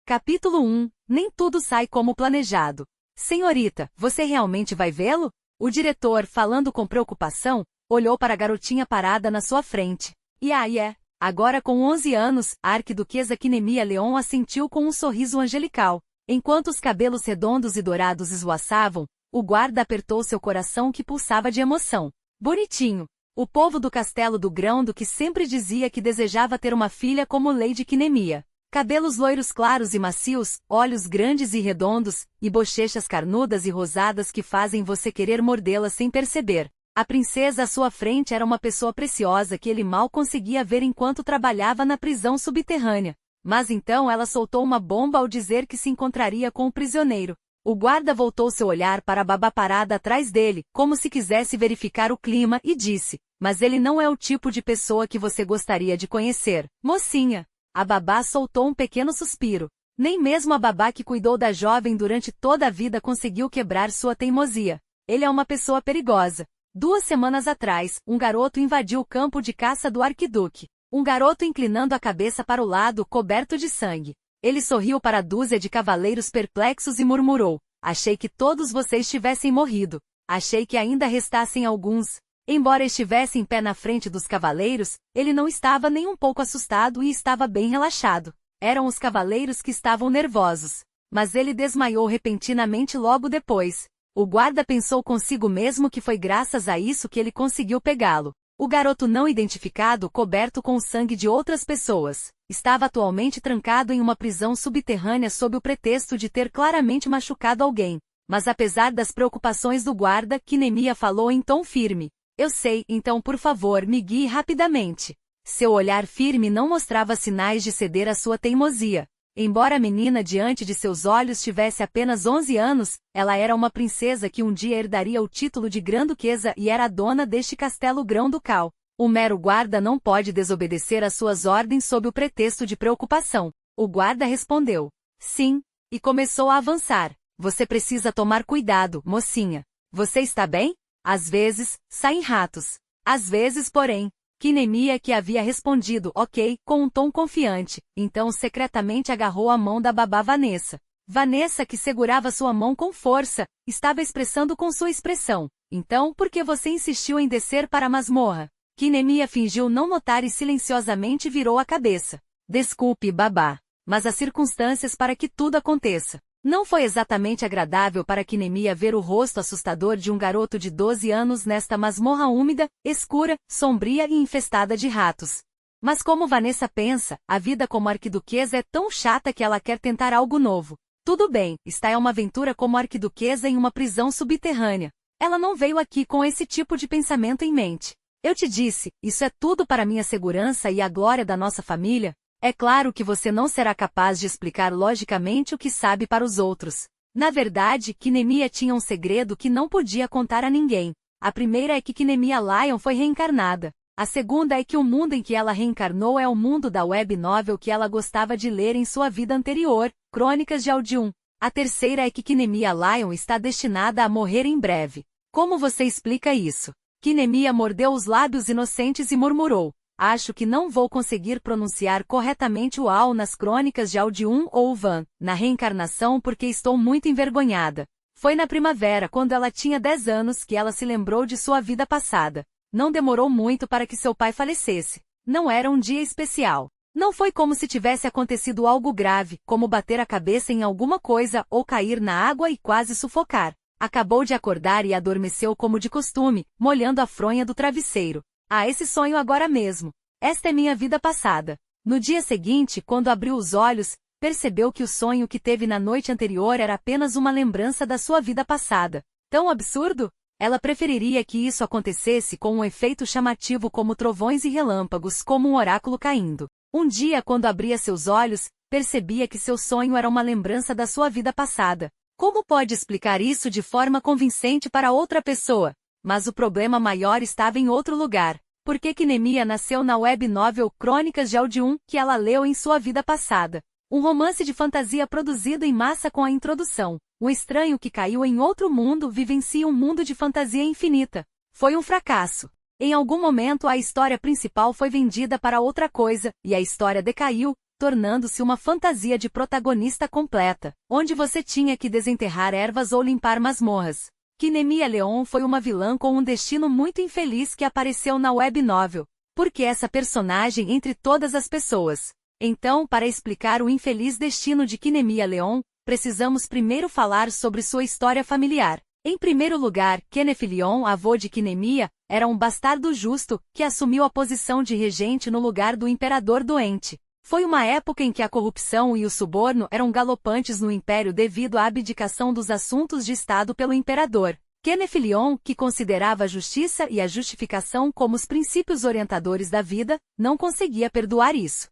Capítulo 1. Nem tudo sai como planejado. Senhorita, você realmente vai vê-lo? O diretor, falando com preocupação, olhou para a garotinha parada na sua frente. E aí é. Agora com 11 anos, a arquiduquesa Quinemia Leon assentiu com um sorriso angelical. Enquanto os cabelos redondos e dourados esvoaçavam, o guarda apertou seu coração que pulsava de emoção. Bonitinho. O povo do castelo do Grão-do que sempre dizia que desejava ter uma filha como Lady Quinemia. Cabelos loiros claros e macios, olhos grandes e redondos, e bochechas carnudas e rosadas que fazem você querer mordê-las sem perceber. A princesa à sua frente era uma pessoa preciosa que ele mal conseguia ver enquanto trabalhava na prisão subterrânea. Mas então ela soltou uma bomba ao dizer que se encontraria com o prisioneiro. O guarda voltou seu olhar para a babá parada atrás dele, como se quisesse verificar o clima, e disse: "Mas ele não é o tipo de pessoa que você gostaria de conhecer, mocinha." A babá soltou um pequeno suspiro. Nem mesmo a babá que cuidou da jovem durante toda a vida conseguiu quebrar sua teimosia. Ele é uma pessoa perigosa. 2 semanas atrás, um garoto invadiu o campo de caça do arquiduque. Um garoto inclinando a cabeça para o lado, coberto de sangue. Ele sorriu para a dúzia de cavaleiros perplexos e murmurou: "Achei que todos vocês tivessem morrido. Achei que ainda restassem alguns." Embora estivesse em pé na frente dos cavaleiros, ele não estava nem um pouco assustado e estava bem relaxado. Eram os cavaleiros que estavam nervosos. Mas ele desmaiou repentinamente logo depois. O guarda pensou consigo mesmo que foi graças a isso que ele conseguiu pegá-lo. O garoto não identificado, coberto com o sangue de outras pessoas, estava atualmente trancado em uma prisão subterrânea sob o pretexto de ter claramente machucado alguém. Mas apesar das preocupações do guarda, Quinemia falou em tom firme: "Eu sei, então por favor me guie rapidamente." Seu olhar firme não mostrava sinais de ceder à sua teimosia. Embora a menina diante de seus olhos tivesse apenas 11 anos, ela era uma princesa que um dia herdaria o título de Grã-Duquesa e era a dona deste castelo grão-ducal. Um mero guarda não pode desobedecer às suas ordens sob o pretexto de preocupação. O guarda respondeu: "Sim," e começou a avançar. "Você precisa tomar cuidado, mocinha. Você está bem? Às vezes, saem ratos. Às vezes, porém." Quinemia, que havia respondido "ok" com um tom confiante, então secretamente agarrou a mão da babá Vanessa. Vanessa, que segurava sua mão com força, estava expressando com sua expressão: "Então, por que você insistiu em descer para a masmorra?" Quinemia fingiu não notar e silenciosamente virou a cabeça. "Desculpe, babá. Mas há circunstâncias para que tudo aconteça." Não foi exatamente agradável para Quinemia ver o rosto assustador de um garoto de 12 anos nesta masmorra úmida, escura, sombria e infestada de ratos. Mas como Vanessa pensa, a vida como arquiduquesa é tão chata que ela quer tentar algo novo. Tudo bem, esta é uma aventura como arquiduquesa em uma prisão subterrânea. Ela não veio aqui com esse tipo de pensamento em mente. "Eu te disse, isso é tudo para minha segurança e a glória da nossa família." É claro que você não será capaz de explicar logicamente o que sabe para os outros. Na verdade, Quinemia tinha um segredo que não podia contar a ninguém. A primeira é que Quinemia Lion foi reencarnada. A segunda é que o mundo em que ela reencarnou é o mundo da web novel que ela gostava de ler em sua vida anterior, Crônicas de Aldium. A terceira é que Quinemia Lion está destinada a morrer em breve. Como você explica isso? Quinemia mordeu os lábios inocentes e murmurou: "Acho que não vou conseguir pronunciar corretamente o AU nas Crônicas de Aldium ou Van, na reencarnação porque estou muito envergonhada." Foi na primavera, quando ela tinha 10 anos, que ela se lembrou de sua vida passada. Não demorou muito para que seu pai falecesse. Não era um dia especial. Não foi como se tivesse acontecido algo grave, como bater a cabeça em alguma coisa ou cair na água e quase sufocar. Acabou de acordar e adormeceu como de costume, molhando a fronha do travesseiro. "Ah, esse sonho agora mesmo. Esta é minha vida passada." No dia seguinte, quando abriu os olhos, percebeu que o sonho que teve na noite anterior era apenas uma lembrança da sua vida passada. Tão absurdo? Ela preferiria que isso acontecesse com um efeito chamativo como trovões e relâmpagos, como um oráculo caindo. Um dia, quando abria seus olhos, percebia que seu sonho era uma lembrança da sua vida passada. Como pode explicar isso de forma convincente para outra pessoa? Mas o problema maior estava em outro lugar. Por que Quinemia nasceu na web novel Crônicas de Aldium, que ela leu em sua vida passada? Um romance de fantasia produzido em massa com a introdução. Um estranho que caiu em outro mundo vivencia um mundo de fantasia infinita. Foi um fracasso. Em algum momento a história principal foi vendida para outra coisa, e a história decaiu, tornando-se uma fantasia de protagonista completa, onde você tinha que desenterrar ervas ou limpar masmorras. Kinemia Leon foi uma vilã com um destino muito infeliz que apareceu na web novel. Por que essa personagem entre todas as pessoas? Então, para explicar o infeliz destino de Kinemia Leon, precisamos primeiro falar sobre sua história familiar. Em primeiro lugar, Kenneth Leon, avô de Kinemia, era um bastardo justo, que assumiu a posição de regente no lugar do imperador doente. Foi uma época em que a corrupção e o suborno eram galopantes no império devido à abdicação dos assuntos de Estado pelo imperador. Kenneth Leon, que considerava a justiça e a justificação como os princípios orientadores da vida, não conseguia perdoar isso.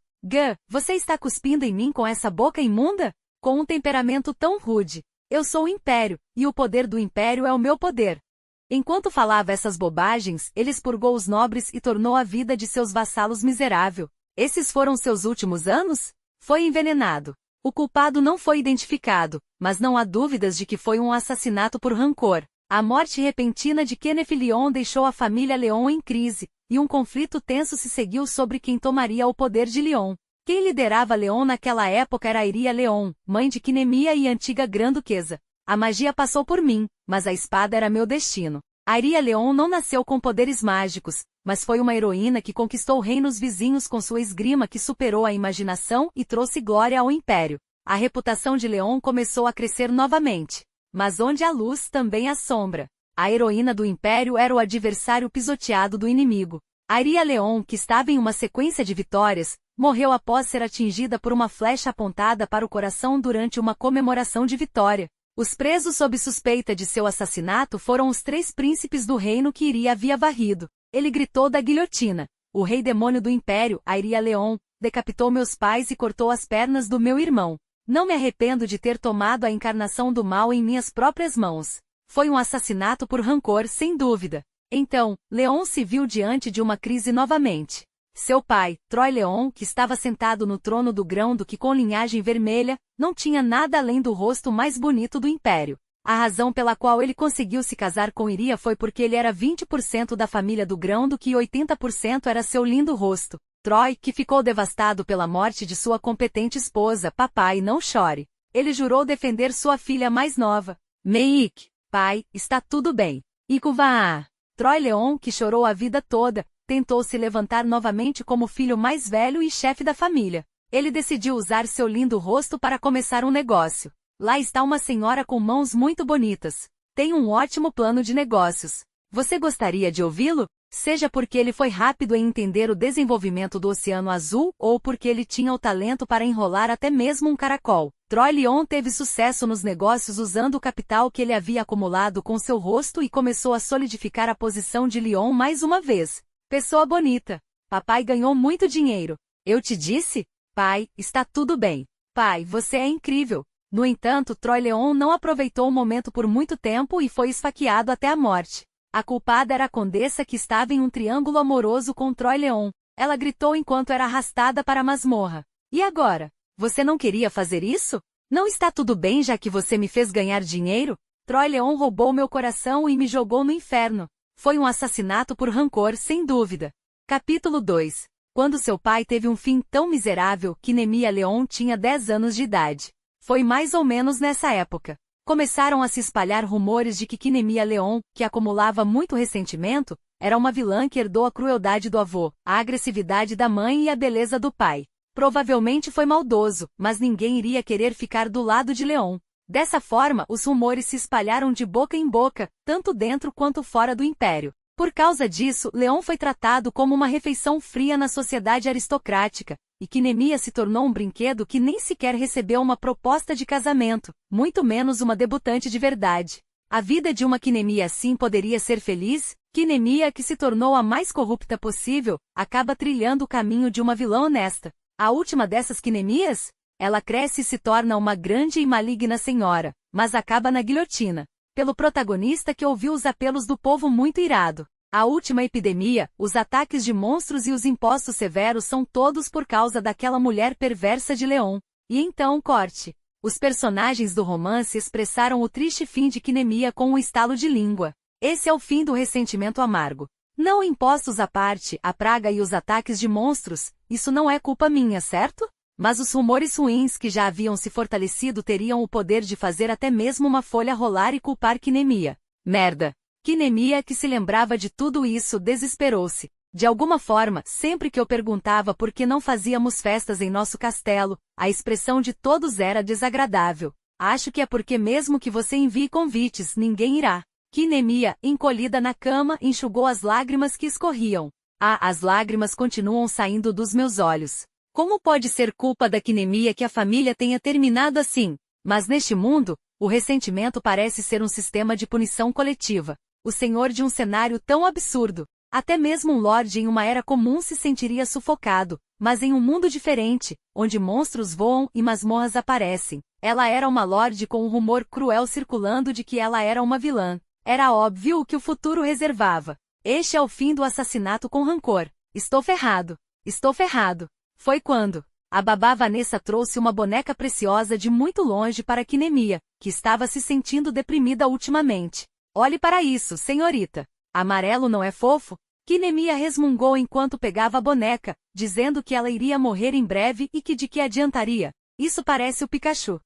Você está cuspindo em mim com essa boca imunda? Com um temperamento tão rude. Eu sou o império, e o poder do império é o meu poder. Enquanto falava essas bobagens, ele expurgou os nobres e tornou a vida de seus vassalos miserável. Esses foram seus últimos anos? Foi envenenado. O culpado não foi identificado, mas não há dúvidas de que foi um assassinato por rancor. A morte repentina de Kenneth Leon deixou a família Leon em crise, e um conflito tenso se seguiu sobre quem tomaria o poder de Leon. Quem liderava Leon naquela época era Iria Leon, mãe de Kinemia e antiga Grã-Duquesa. A magia passou por mim, mas a espada era meu destino. Iria Leon não nasceu com poderes mágicos, mas foi uma heroína que conquistou reinos vizinhos com sua esgrima que superou a imaginação e trouxe glória ao império. A reputação de Leon começou a crescer novamente. Mas onde há luz também há sombra. A heroína do império era o adversário pisoteado do inimigo. Iria Leon, que estava em uma sequência de vitórias, morreu após ser atingida por uma flecha apontada para o coração durante uma comemoração de vitória. Os presos sob suspeita de seu assassinato foram os 3 príncipes do reino que Iria havia varrido. Ele gritou da guilhotina. O rei demônio do império, Iria Leon, decapitou meus pais e cortou as pernas do meu irmão. Não me arrependo de ter tomado a encarnação do mal em minhas próprias mãos. Foi um assassinato por rancor, sem dúvida. Então, Leon se viu diante de uma crise novamente. Seu pai, Troy Leon, que estava sentado no trono do Grão-Duque com linhagem vermelha, não tinha nada além do rosto mais bonito do império. A razão pela qual ele conseguiu se casar com Iria foi porque ele era 20% da família do Grão-Duque e 80% era seu lindo rosto. Troy, que ficou devastado pela morte de sua competente esposa, papai, não chore. Ele jurou defender sua filha mais nova. Meik, pai, está tudo bem. Ikuva. Troy Leon, que chorou a vida toda, tentou se levantar novamente como filho mais velho e chefe da família. Ele decidiu usar seu lindo rosto para começar um negócio. Lá está uma senhora com mãos muito bonitas. Tem um ótimo plano de negócios. Você gostaria de ouvi-lo? Seja porque ele foi rápido em entender o desenvolvimento do Oceano Azul ou porque ele tinha o talento para enrolar até mesmo um caracol. Troy Leon teve sucesso nos negócios usando o capital que ele havia acumulado com seu rosto e começou a solidificar a posição de Leon mais uma vez. Pessoa bonita. Papai ganhou muito dinheiro. Eu te disse? Pai, está tudo bem. Pai, você é incrível. No entanto, Troy Leon não aproveitou o momento por muito tempo e foi esfaqueado até a morte. A culpada era a condessa que estava em um triângulo amoroso com Troy Leon. Ela gritou enquanto era arrastada para a masmorra. E agora? Você não queria fazer isso? Não está tudo bem já que você me fez ganhar dinheiro? Troy Leon roubou meu coração e me jogou no inferno. Foi um assassinato por rancor, sem dúvida. Capítulo 2. Quando seu pai teve um fim tão miserável, Kinemia Leon tinha 10 anos de idade. Foi mais ou menos nessa época. Começaram a se espalhar rumores de que Kinemia Leon, que acumulava muito ressentimento, era uma vilã que herdou a crueldade do avô, a agressividade da mãe e a beleza do pai. Provavelmente foi maldoso, mas ninguém iria querer ficar do lado de Leon. Dessa forma, os rumores se espalharam de boca em boca, tanto dentro quanto fora do império. Por causa disso, Leon foi tratado como uma refeição fria na sociedade aristocrática, e Kinemia se tornou um brinquedo que nem sequer recebeu uma proposta de casamento, muito menos uma debutante de verdade. A vida de uma Kinemia assim poderia ser feliz? Kinemia, que se tornou a mais corrupta possível, acaba trilhando o caminho de uma vilã honesta. A última dessas Kinemias? Ela cresce e se torna uma grande e maligna senhora, mas acaba na guilhotina. Pelo protagonista que ouviu os apelos do povo muito irado. A última epidemia, os ataques de monstros e os impostos severos são todos por causa daquela mulher perversa de Leon. E então, corte. Os personagens do romance expressaram o triste fim de Kinemia com um estalo de língua. Esse é o fim do ressentimento amargo. Não impostos à parte, a praga e os ataques de monstros, isso não é culpa minha, certo? Mas os rumores ruins que já haviam se fortalecido teriam o poder de fazer até mesmo uma folha rolar e culpar Quinemia. Merda! Quinemia, que se lembrava de tudo isso, desesperou-se. De alguma forma, sempre que eu perguntava por que não fazíamos festas em nosso castelo, a expressão de todos era desagradável. Acho que é porque mesmo que você envie convites, ninguém irá. Quinemia, encolhida na cama, enxugou as lágrimas que escorriam. Ah, as lágrimas continuam saindo dos meus olhos. Como pode ser culpa da Quinemia que a família tenha terminado assim? Mas neste mundo, o ressentimento parece ser um sistema de punição coletiva. O senhor de um cenário tão absurdo. Até mesmo um lorde em uma era comum se sentiria sufocado, mas em um mundo diferente, onde monstros voam e masmorras aparecem. Ela era uma lorde com um rumor cruel circulando de que ela era uma vilã. Era óbvio o que o futuro reservava. Este é o fim do assassinato com rancor. Estou ferrado. Estou ferrado. Foi quando a babá Vanessa trouxe uma boneca preciosa de muito longe para Quinemia, que estava se sentindo deprimida ultimamente. Olhe para isso, senhorita. Amarelo não é fofo? Quinemia resmungou enquanto pegava a boneca, dizendo que ela iria morrer em breve e que de que adiantaria. Isso parece o Pikachu.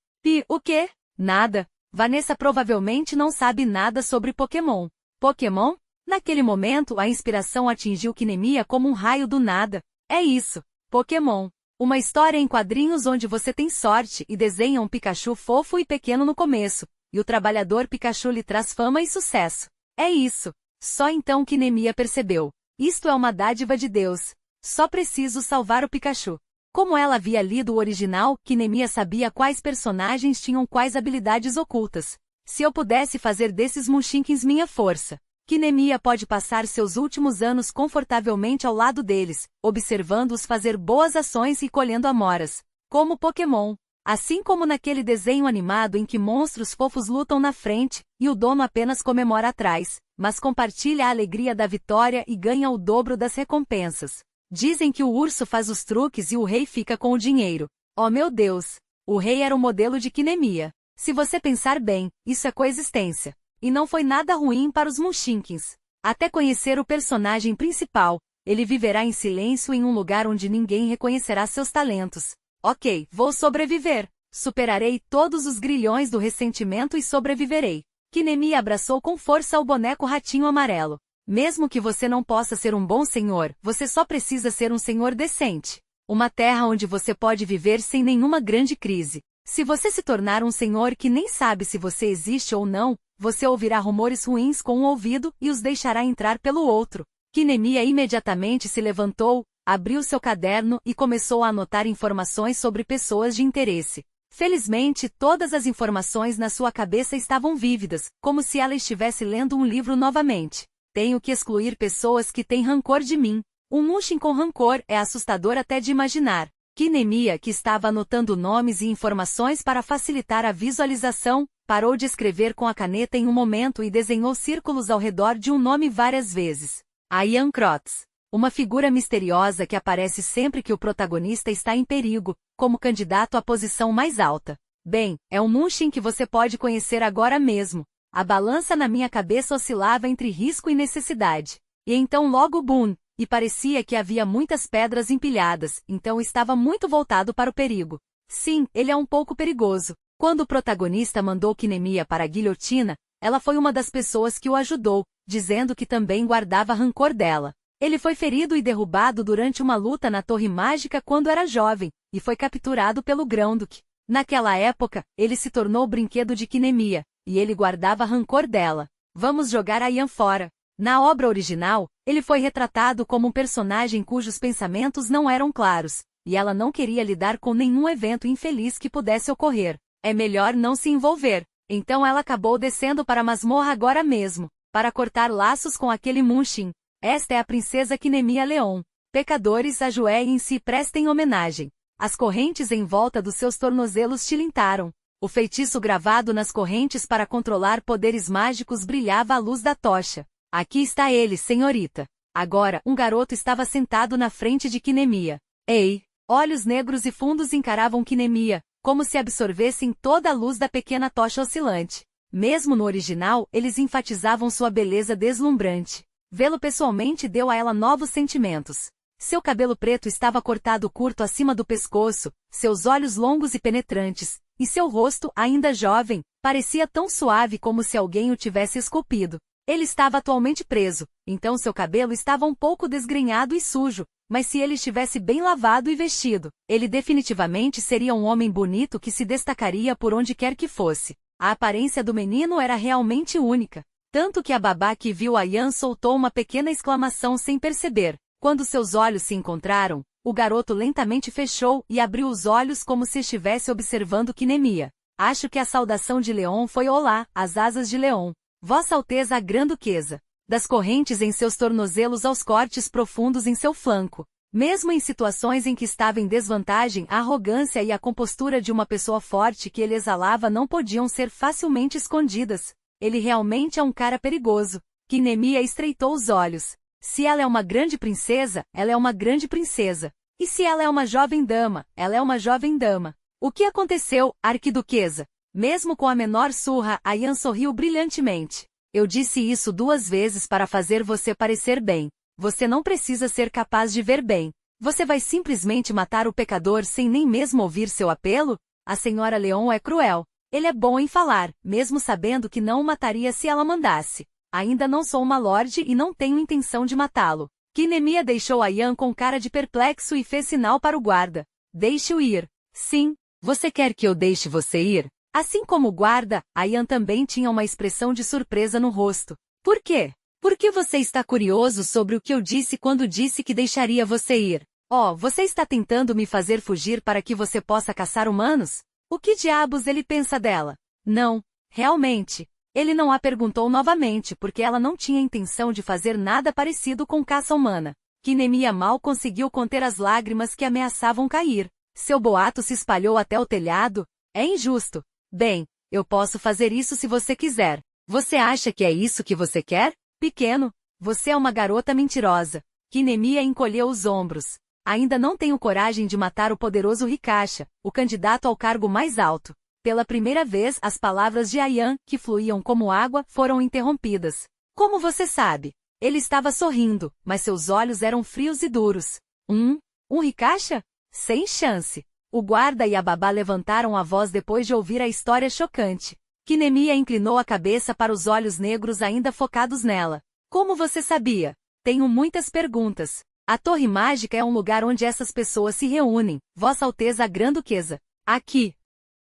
O quê? Nada. Vanessa provavelmente não sabe nada sobre Pokémon. Pokémon? Naquele momento, a inspiração atingiu Quinemia como um raio do nada. É isso. Pokémon. Uma história em quadrinhos onde você tem sorte e desenha um Pikachu fofo e pequeno no começo, e o trabalhador Pikachu lhe traz fama e sucesso. É isso. Só então Quinemia percebeu. Isto é uma dádiva de Deus. Só preciso salvar o Pikachu. Como ela havia lido o original, Quinemia sabia quais personagens tinham quais habilidades ocultas. Se eu pudesse fazer desses Munchkins minha força. Quinemia pode passar seus últimos anos confortavelmente ao lado deles, observando-os fazer boas ações e colhendo amoras. Como Pokémon. Assim como naquele desenho animado em que monstros fofos lutam na frente, e o dono apenas comemora atrás, mas compartilha a alegria da vitória e ganha o dobro das recompensas. Dizem que o urso faz os truques e o rei fica com o dinheiro. Oh meu Deus! O rei era o modelo de Quinemia. Se você pensar bem, isso é coexistência. E não foi nada ruim para os Munchkins. Até conhecer o personagem principal, ele viverá em silêncio em um lugar onde ninguém reconhecerá seus talentos. Ok, vou sobreviver. Superarei todos os grilhões do ressentimento e sobreviverei. Quinemia abraçou com força o boneco ratinho amarelo. Mesmo que você não possa ser um bom senhor, você só precisa ser um senhor decente. Uma terra onde você pode viver sem nenhuma grande crise. Se você se tornar um senhor que nem sabe se você existe ou não, você ouvirá rumores ruins com um ouvido e os deixará entrar pelo outro. Quinemia imediatamente se levantou, abriu seu caderno e começou a anotar informações sobre pessoas de interesse. Felizmente, todas as informações na sua cabeça estavam vívidas, como se ela estivesse lendo um livro novamente. Tenho que excluir pessoas que têm rancor de mim. Um Munchkin com rancor é assustador até de imaginar. Quinemia, que estava anotando nomes e informações para facilitar a visualização, parou de escrever com a caneta em um momento e desenhou círculos ao redor de um nome várias vezes. Ian Crotts. Uma figura misteriosa que aparece sempre que o protagonista está em perigo, como candidato à posição mais alta. Bem, é um Munchkin que você pode conhecer agora mesmo. A balança na minha cabeça oscilava entre risco e necessidade. E então logo boom! E parecia que havia muitas pedras empilhadas, então estava muito voltado para o perigo. Sim, ele é um pouco perigoso. Quando o protagonista mandou Quinemia para a guilhotina, ela foi uma das pessoas que o ajudou, dizendo que também guardava rancor dela. Ele foi ferido e derrubado durante uma luta na Torre Mágica quando era jovem, e foi capturado pelo Grão-Duque. Naquela época, ele se tornou o brinquedo de Quinemia, e ele guardava rancor dela. Vamos jogar a Ian fora. Na obra original, ele foi retratado como um personagem cujos pensamentos não eram claros, e ela não queria lidar com nenhum evento infeliz que pudesse ocorrer. É melhor não se envolver. Então ela acabou descendo para a masmorra agora mesmo, para cortar laços com aquele Munchkin. Esta é a princesa Quinemia Leon. Pecadores, ajoelhem-se e prestem homenagem. As correntes em volta dos seus tornozelos tilintaram. O feitiço gravado nas correntes para controlar poderes mágicos brilhava à luz da tocha. Aqui está ele, senhorita. Agora, um garoto estava sentado na frente de Quinemia. Ei! Olhos negros e fundos encaravam Quinemia, como se absorvessem toda a luz da pequena tocha oscilante. Mesmo no original, eles enfatizavam sua beleza deslumbrante. Vê-lo pessoalmente deu a ela novos sentimentos. Seu cabelo preto estava cortado curto acima do pescoço, seus olhos longos e penetrantes, e seu rosto, ainda jovem, parecia tão suave como se alguém o tivesse esculpido. Ele estava atualmente preso, então seu cabelo estava um pouco desgrenhado e sujo, mas se ele estivesse bem lavado e vestido, ele definitivamente seria um homem bonito que se destacaria por onde quer que fosse. A aparência do menino era realmente única, tanto que a babá que viu Ian soltou uma pequena exclamação sem perceber. Quando seus olhos se encontraram, o garoto lentamente fechou e abriu os olhos como se estivesse observando Quinemia. Acho que a saudação de Leon foi olá, as asas de Leon. Vossa Alteza a Grã-Duquesa. Das correntes em seus tornozelos aos cortes profundos em seu flanco. Mesmo em situações em que estava em desvantagem, a arrogância e a compostura de uma pessoa forte que ele exalava não podiam ser facilmente escondidas. Ele realmente é um cara perigoso. Quinemia estreitou os olhos. Se ela é uma grande princesa, ela é uma grande princesa. E se ela é uma jovem dama, ela é uma jovem dama. O que aconteceu, arquiduquesa? Mesmo com a menor surra, Ian sorriu brilhantemente. Eu disse isso 2 vezes para fazer você parecer bem. Você não precisa ser capaz de ver bem. Você vai simplesmente matar o pecador sem nem mesmo ouvir seu apelo? A senhora Leon é cruel. Ele é bom em falar, mesmo sabendo que não o mataria se ela mandasse. Ainda não sou uma lorde e não tenho intenção de matá-lo. Quinemia deixou Ian com cara de perplexo e fez sinal para o guarda. Deixe-o ir. Sim. Você quer que eu deixe você ir? Assim como o guarda, Ian também tinha uma expressão de surpresa no rosto. Por quê? Por que você está curioso sobre o que eu disse quando disse que deixaria você ir? Oh, você está tentando me fazer fugir para que você possa caçar humanos? O que diabos ele pensa dela? Não. Realmente. Ele não a perguntou novamente porque ela não tinha intenção de fazer nada parecido com caça humana. Quinemia mal conseguiu conter as lágrimas que ameaçavam cair. Seu boato se espalhou até o telhado. É injusto. Bem, eu posso fazer isso se você quiser. Você acha que é isso que você quer? Pequeno, você é uma garota mentirosa. Quinemia encolheu os ombros. Ainda não tenho coragem de matar o poderoso Ricacha, o candidato ao cargo mais alto. Pela primeira vez, as palavras de Ian, que fluíam como água, foram interrompidas. Como você sabe? Ele estava sorrindo, mas seus olhos eram frios e duros. Um Ricacha? Sem chance. O guarda e a babá levantaram a voz depois de ouvir a história chocante. Quinemia inclinou a cabeça para os olhos negros ainda focados nela. Como você sabia? Tenho muitas perguntas. A Torre Mágica é um lugar onde essas pessoas se reúnem, Vossa Alteza a Grã-Duquesa. Aqui.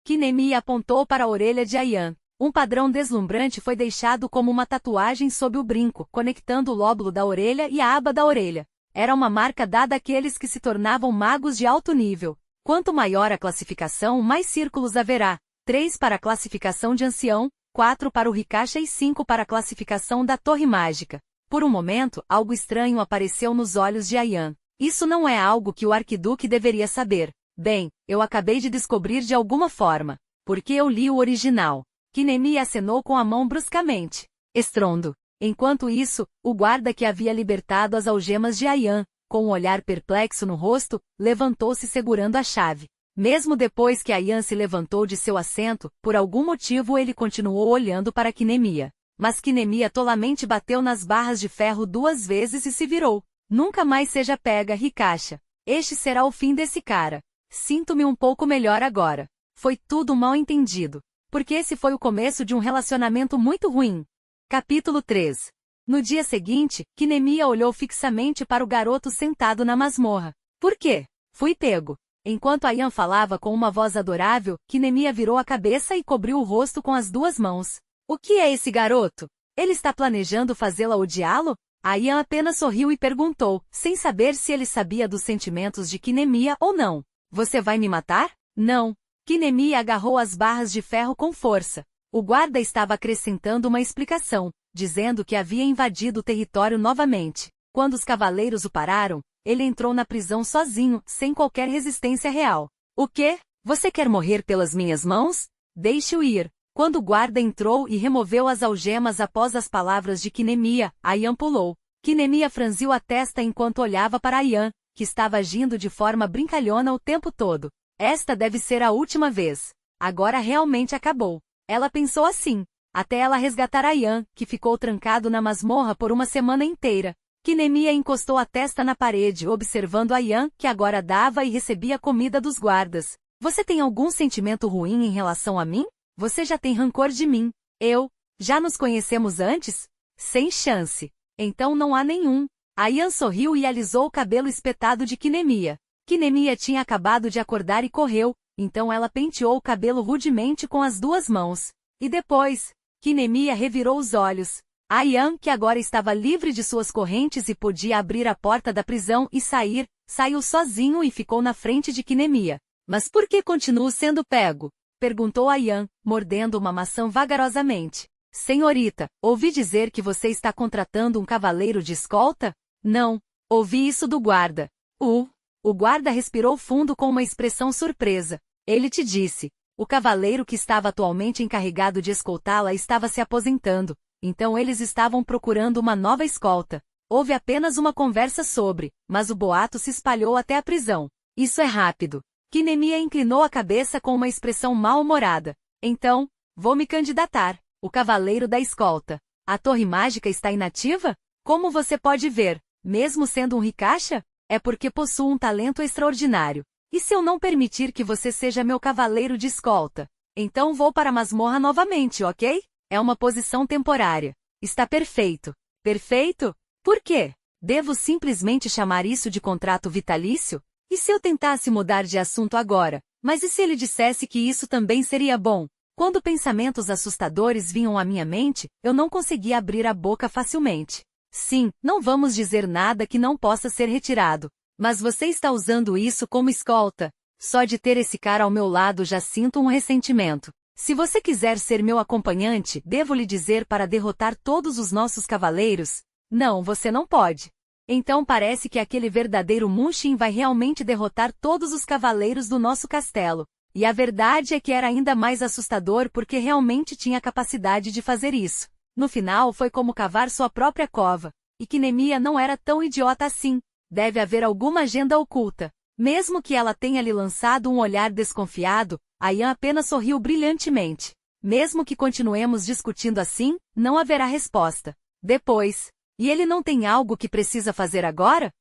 Quinemia apontou para a orelha de Ian. Um padrão deslumbrante foi deixado como uma tatuagem sob o brinco, conectando o lóbulo da orelha e a aba da orelha. Era uma marca dada àqueles que se tornavam magos de alto nível. Quanto maior a classificação, mais círculos haverá. 3 para a classificação de ancião, 4 para o Ricacha e 5 para a classificação da Torre Mágica. Por um momento, algo estranho apareceu nos olhos de Ian. Isso não é algo que o arquiduque deveria saber. Bem, eu acabei de descobrir de alguma forma. Porque eu li o original. Quinemia acenou com a mão bruscamente. Estrondo. Enquanto isso, o guarda que havia libertado as algemas de Ian, com um olhar perplexo no rosto, levantou-se segurando a chave. Mesmo depois que Ian se levantou de seu assento, por algum motivo ele continuou olhando para Quinemia. Mas Quinemia tolamente bateu nas barras de ferro 2 vezes e se virou. Nunca mais seja pega, Ricacha. Este será o fim desse cara. Sinto-me um pouco melhor agora. Foi tudo mal entendido. Porque esse foi o começo de um relacionamento muito ruim. Capítulo 3. No dia seguinte, Quinemia olhou fixamente para o garoto sentado na masmorra. Por quê? Fui pego. Enquanto Ian falava com uma voz adorável, Quinemia virou a cabeça e cobriu o rosto com as 2 mãos. O que é esse garoto? Ele está planejando fazê-la odiá-lo? Ian apenas sorriu e perguntou, sem saber se ele sabia dos sentimentos de Quinemia ou não. Você vai me matar? Não. Quinemia agarrou as barras de ferro com força. O guarda estava acrescentando uma explicação, dizendo que havia invadido o território novamente. Quando os cavaleiros o pararam, ele entrou na prisão sozinho, sem qualquer resistência real. O quê? Você quer morrer pelas minhas mãos? Deixe-o ir. Quando o guarda entrou e removeu as algemas após as palavras de Quinemia, Ian pulou. Quinemia franziu a testa enquanto olhava para Ian, que estava agindo de forma brincalhona o tempo todo. Esta deve ser a última vez. Agora realmente acabou. Ela pensou assim, até ela resgatar Ian, que ficou trancado na masmorra por uma semana inteira. Kinemia encostou a testa na parede, observando Ayan, que agora dava e recebia comida dos guardas. Você tem algum sentimento ruim em relação a mim? Você já tem rancor de mim. Já nos conhecemos antes? Sem chance. Então não há nenhum. Ayan sorriu e alisou o cabelo espetado de Kinemia. Kinemia tinha acabado de acordar e correu, então ela penteou o cabelo rudemente com as duas mãos. E depois, Kinemia revirou os olhos. Ayan, que agora estava livre de suas correntes e podia abrir a porta da prisão e sair, saiu sozinho e ficou na frente de Kinemia. Mas por que continuo sendo pego? Perguntou Ayan, mordendo uma maçã vagarosamente. Senhorita, ouvi dizer que você está contratando um cavaleiro de escolta? Não, ouvi isso do guarda. O guarda respirou fundo com uma expressão surpresa. Ele te disse. O cavaleiro que estava atualmente encarregado de escoltá-la estava se aposentando, então eles estavam procurando uma nova escolta. Houve apenas uma conversa mas o boato se espalhou até a prisão. Isso é rápido. Kinemia inclinou a cabeça com uma expressão mal-humorada. Então, vou me candidatar. O cavaleiro da escolta. A torre mágica está inativa? Como você pode ver, mesmo sendo um ricacha? É porque possuo um talento extraordinário. E se eu não permitir que você seja meu cavaleiro de escolta? Então vou para a masmorra novamente, ok? É uma posição temporária. Está perfeito. Perfeito? Por quê? Devo simplesmente chamar isso de contrato vitalício? E se eu tentasse mudar de assunto agora? Mas e se ele dissesse que isso também seria bom? Quando pensamentos assustadores vinham à minha mente, eu não conseguia abrir a boca facilmente. Sim, não vamos dizer nada que não possa ser retirado. Mas você está usando isso como escolta. Só de ter esse cara ao meu lado já sinto um ressentimento. Se você quiser ser meu acompanhante, devo lhe dizer para derrotar todos os nossos cavaleiros? Não, você não pode. Então parece que aquele verdadeiro Mushin vai realmente derrotar todos os cavaleiros do nosso castelo. E a verdade é que era ainda mais assustador porque realmente tinha a capacidade de fazer isso. No final foi como cavar sua própria cova. E Kinemia não era tão idiota assim. Deve haver alguma agenda oculta. Mesmo que ela tenha lhe lançado um olhar desconfiado, Ayan apenas sorriu brilhantemente. Mesmo que continuemos discutindo assim, não haverá resposta. Depois. E ele não tem algo que precisa fazer agora?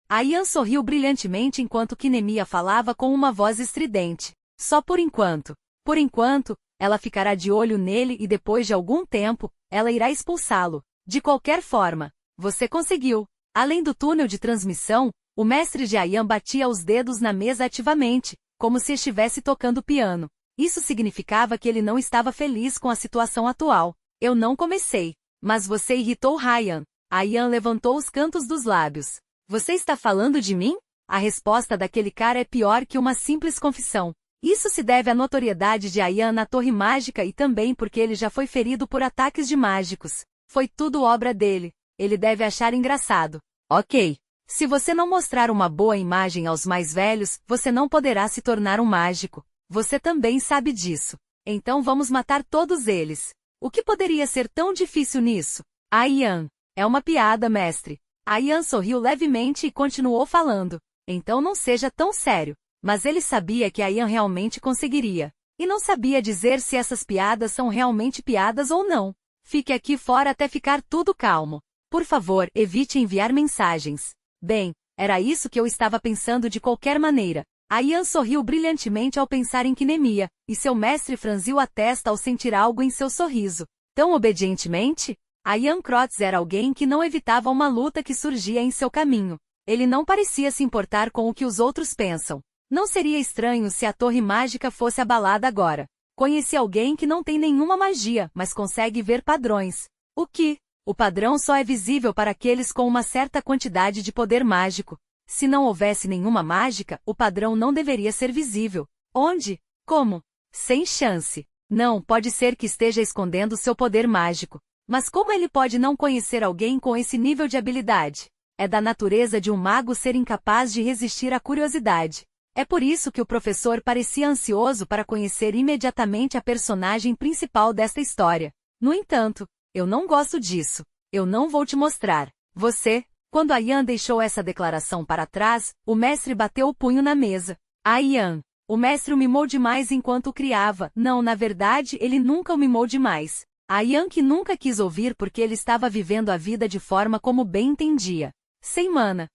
Ayan sorriu brilhantemente enquanto Kinemia falava com uma voz estridente. Só por enquanto. Por enquanto, ela ficará de olho nele e depois de algum tempo, ela irá expulsá-lo. De qualquer forma, você conseguiu. Além do túnel de transmissão, o mestre de Ayan batia os dedos na mesa ativamente, como se estivesse tocando piano. Isso significava que ele não estava feliz com a situação atual. Eu não comecei. Mas você irritou Ryan. Ayan levantou os cantos dos lábios. Você está falando de mim? A resposta daquele cara é pior que uma simples confissão. Isso se deve à notoriedade de Ayan na Torre Mágica e também porque ele já foi ferido por ataques de mágicos. Foi tudo obra dele. Ele deve achar engraçado. Ok. Se você não mostrar uma boa imagem aos mais velhos, você não poderá se tornar um mágico. Você também sabe disso. Então vamos matar todos eles. O que poderia ser tão difícil nisso? Ayan. É uma piada, mestre. Ayan sorriu levemente e continuou falando. Então não seja tão sério. Mas ele sabia que Ayan realmente conseguiria. E não sabia dizer se essas piadas são realmente piadas ou não. Fique aqui fora até ficar tudo calmo. Por favor, evite enviar mensagens. Bem, era isso que eu estava pensando de qualquer maneira. Ayan sorriu brilhantemente ao pensar em Kinemia, e seu mestre franziu a testa ao sentir algo em seu sorriso. Tão obedientemente? Ayan Krotz era alguém que não evitava uma luta que surgia em seu caminho. Ele não parecia se importar com o que os outros pensam. Não seria estranho se a torre mágica fosse abalada agora. Conheci alguém que não tem nenhuma magia, mas consegue ver padrões. O que? O padrão só é visível para aqueles com uma certa quantidade de poder mágico. Se não houvesse nenhuma mágica, o padrão não deveria ser visível. Onde? Como? Sem chance. Não, pode ser que esteja escondendo seu poder mágico. Mas como ele pode não conhecer alguém com esse nível de habilidade? É da natureza de um mago ser incapaz de resistir à curiosidade. É por isso que o professor parecia ansioso para conhecer imediatamente a personagem principal desta história. No entanto, eu não gosto disso. Eu não vou te mostrar. Você... Quando Ayan deixou essa declaração para trás, o mestre bateu o punho na mesa. Ayan. O mestre o mimou demais enquanto o criava. Não, na verdade, ele nunca o mimou demais. A Yan que nunca quis ouvir porque ele estava vivendo a vida de forma como bem entendia. Sem mana.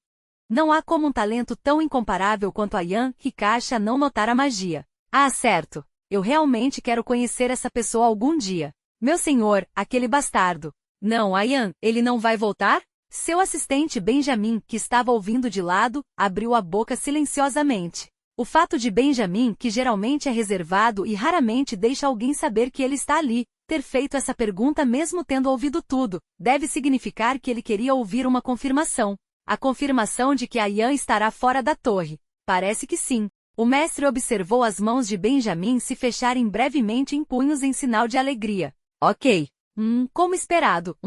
Não há como um talento tão incomparável quanto a Yan Hikasha não notar a magia. Ah, certo. Eu realmente quero conhecer essa pessoa algum dia. Meu senhor, aquele bastardo. Não, Yan, ele não vai voltar? Seu assistente Benjamin, que estava ouvindo de lado, abriu a boca silenciosamente. O fato de Benjamin, que geralmente é reservado e raramente deixa alguém saber que ele está ali, ter feito essa pergunta mesmo tendo ouvido tudo, deve significar que ele queria ouvir uma confirmação. A confirmação de que a Yan estará fora da torre. Parece que sim. O mestre observou as mãos de Benjamin se fecharem brevemente em punhos em sinal de alegria. Ok. Como esperado.